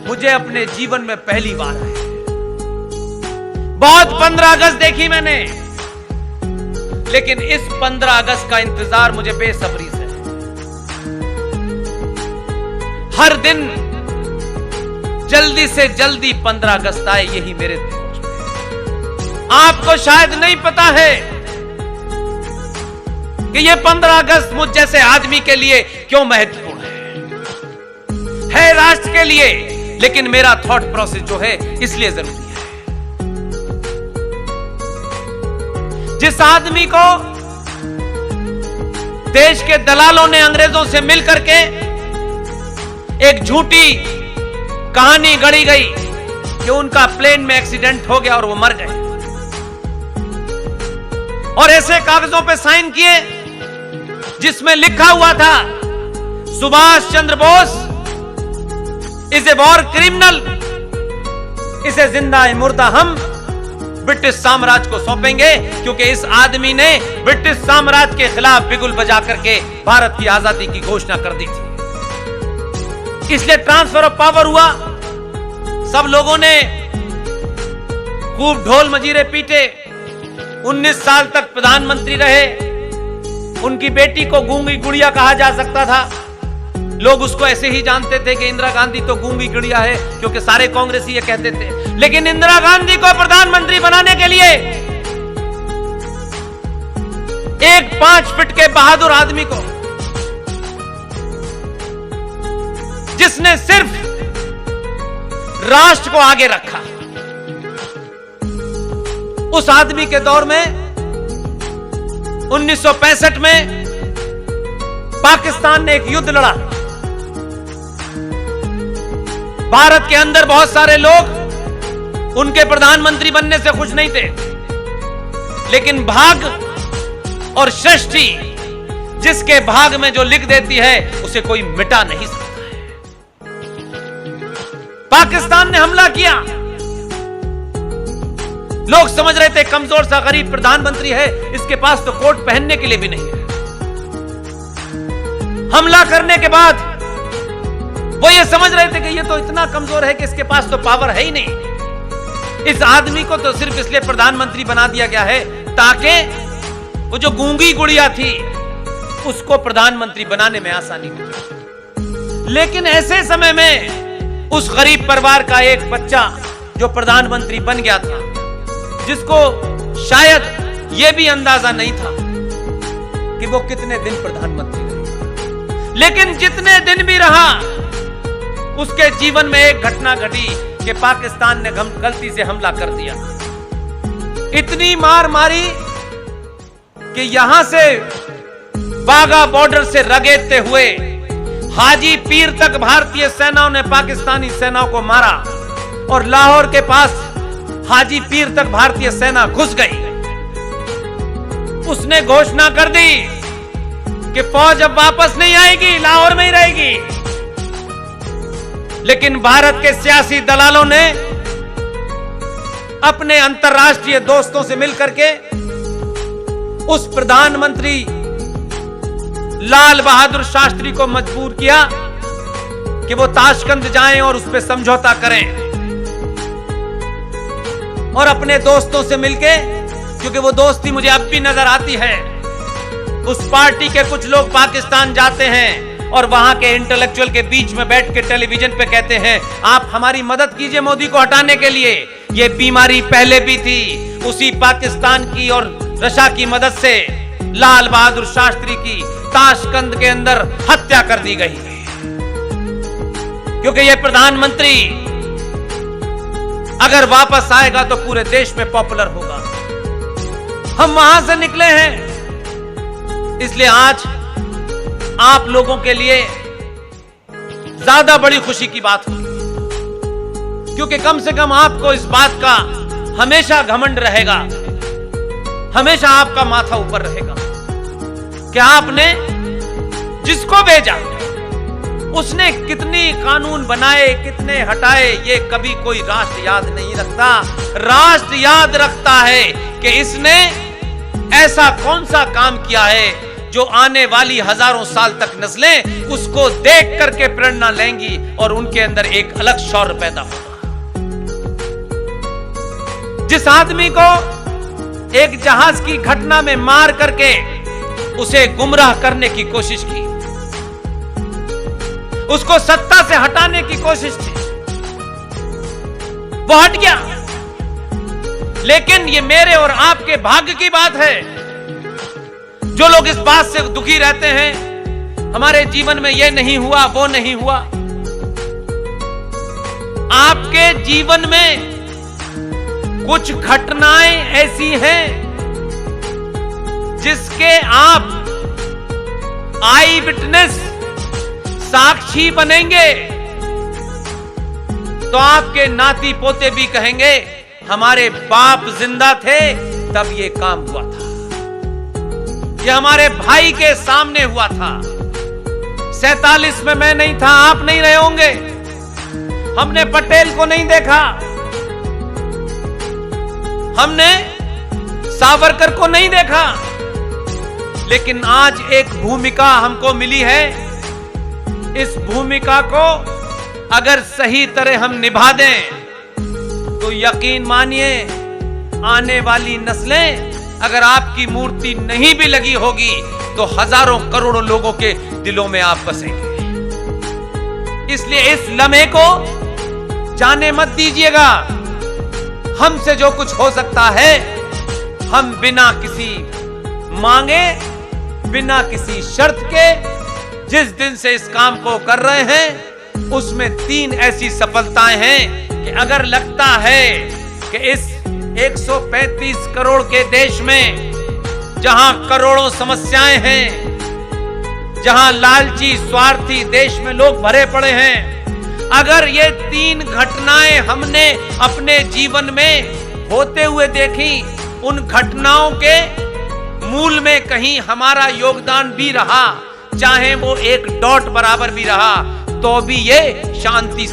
मुझे अपने जीवन में पहली बार आए। बहुत 15 अगस्त देखी मैंने, लेकिन इस 15 अगस्त का इंतजार मुझे बेसब्री से है। हर दिन जल्दी से जल्दी 15 अगस्त आए, यही मेरे सोच में। आपको शायद नहीं पता है कि यह 15 अगस्त मुझ जैसे आदमी के लिए क्यों महत्वपूर्ण है राष्ट्र के लिए, लेकिन मेरा थॉट प्रोसेस जो है इसलिए जरूरी है। जिस आदमी को देश के दलालों ने अंग्रेजों से मिलकर के एक झूठी कहानी गढ़ी गई कि उनका प्लेन में एक्सीडेंट हो गया और वो मर गए, और ऐसे कागजों पे साइन किए जिसमें लिखा हुआ था Subhash Chandra Bose is a war criminal, इसे जिंदा मुर्दा हम ब्रिटिश साम्राज्य को सौंपेंगे, क्योंकि इस आदमी ने ब्रिटिश साम्राज्य के खिलाफ बिगुल बजा करके भारत की आजादी की घोषणा कर दी थी। इसलिए ट्रांसफर ऑफ पावर हुआ। सब लोगों ने खूब ढोल मजीरे पीटे। 19 साल तक प्रधानमंत्री रहे। उनकी बेटी को गूंगी गुड़िया कहा जा सकता था। लोग उसको ऐसे ही जानते थे कि इंदिरा गांधी तो गूंगी गुड़िया है, क्योंकि सारे कांग्रेसी ये कहते थे। लेकिन इंदिरा गांधी को प्रधानमंत्री बनाने के लिए एक 5 फीट के बहादुर आदमी को, जिसने सिर्फ राष्ट्र को आगे रखा, उस आदमी के दौर में 1965 में पाकिस्तान ने एक युद्ध लड़ा। भारत के अंदर बहुत सारे लोग उनके प्रधानमंत्री बनने से खुश नहीं थे, लेकिन भाग और सृष्टि जिसके भाग में जो लिख देती है उसे कोई मिटा नहीं सकता है। पाकिस्तान ने हमला किया। लोग समझ रहे थे कमजोर सा गरीब प्रधानमंत्री है, इसके पास तो कोट पहनने के लिए भी नहीं है। हमला करने के बाद वो ये समझ रहे थे कि ये तो इतना कमजोर है कि इसके पास तो पावर है ही नहीं। इस आदमी को तो सिर्फ इसलिए प्रधानमंत्री बना दिया गया है ताकि वो जो गूंगी गुड़िया थी उसको प्रधानमंत्री बनाने में आसानी हो। लेकिन ऐसे समय में उस गरीब परिवार का एक बच्चा जो प्रधानमंत्री बन गया था, जिसको शायद यह भी अंदाजा नहीं था कि वो कितने दिन प्रधानमंत्री रहेगा, लेकिन जितने दिन भी रहा उसके जीवन में एक घटना घटी कि पाकिस्तान ने गलती से हमला कर दिया। इतनी मार मारी कि यहां से बागा बॉर्डर से रगेदते हुए हाजी पीर तक भारतीय सेनाओं ने पाकिस्तानी सेनाओं को मारा, और लाहौर के पास हाजी पीर तक भारतीय सेना घुस गई। उसने घोषणा कर दी कि फौज अब वापस नहीं आएगी, लाहौर में ही रहेगी। लेकिन भारत के सियासी दलालों ने अपने अंतर्राष्ट्रीय दोस्तों से मिलकर के उस प्रधानमंत्री लाल बहादुर शास्त्री को मजबूर किया कि वो ताशकंद जाएं और उस पर समझौता करें। और अपने दोस्तों से मिलके, क्योंकि वो दोस्ती मुझे अब भी नजर आती है, उस पार्टी के कुछ लोग पाकिस्तान जाते हैं और वहां के इंटेलेक्चुअल के बीच में बैठ के टेलीविजन पे कहते हैं आप हमारी मदद कीजिए मोदी को हटाने के लिए। ये बीमारी पहले भी थी, उसी पाकिस्तान की और रशा की मदद से लाल बहादुर शास्त्री की ताशकंद के अंदर हत्या कर दी गई, क्योंकि ये प्रधानमंत्री अगर वापस आएगा तो पूरे देश में पॉपुलर होगा। हम वहां से निकले हैं, इसलिए आज आप लोगों के लिए ज्यादा बड़ी खुशी की बात होगी, क्योंकि कम से कम आपको इस बात का हमेशा घमंड रहेगा, हमेशा आपका माथा ऊपर रहेगा कि आपने जिसको भेजा उसने कितनी कानून बनाए, कितने हटाए, ये कभी कोई राष्ट्र याद नहीं रखता। राष्ट्र याद रखता है कि इसने ऐसा कौन सा काम किया है जो आने वाली हजारों साल तक नस्लें उसको देख करके प्रेरणा लेंगी और उनके अंदर एक अलग शौर्य पैदा होगा। जिस आदमी को एक जहाज की घटना में मार करके उसे गुमराह करने की कोशिश की, उसको सत्ता से हटाने की कोशिश थी, वो हट गया। लेकिन ये मेरे और आपके भाग्य की बात है। जो लोग इस बात से दुखी रहते हैं हमारे जीवन में ये नहीं हुआ, वो नहीं हुआ, आपके जीवन में कुछ घटनाएं ऐसी हैं जिसके आप आई विटनेस, साक्षी बनेंगे, तो आपके नाती पोते भी कहेंगे हमारे बाप जिंदा थे तब ये काम हुआ था, ये हमारे भाई के सामने हुआ था। 47 में मैं नहीं था, आप नहीं रहे होंगे, हमने पटेल को नहीं देखा, हमने सावरकर को नहीं देखा, लेकिन आज एक भूमिका हमको मिली है। इस भूमिका को अगर सही तरह हम निभा दें तो यकीन मानिए आने वाली नस्लें, अगर आपकी मूर्ति नहीं भी लगी होगी तो हजारों करोड़ों लोगों के दिलों में आप बसेंगे। इसलिए इस लम्हे को जाने मत दीजिएगा। हमसे जो कुछ हो सकता है हम बिना किसी मांगे, बिना किसी शर्त के जिस दिन से इस काम को कर रहे हैं उसमें 3 ऐसी सफलताएं हैं कि अगर लगता है कि इस 135 करोड़ के देश में जहां करोड़ों समस्याएं हैं, जहां लालची स्वार्थी देश में लोग भरे पड़े हैं, अगर ये 3 घटनाएं हमने अपने जीवन में होते हुए देखी, उन घटनाओं के मूल में कहीं हमारा योगदान भी रहा, चाहे वो 1 डॉट बराबर भी रहा, तो भी ये शांति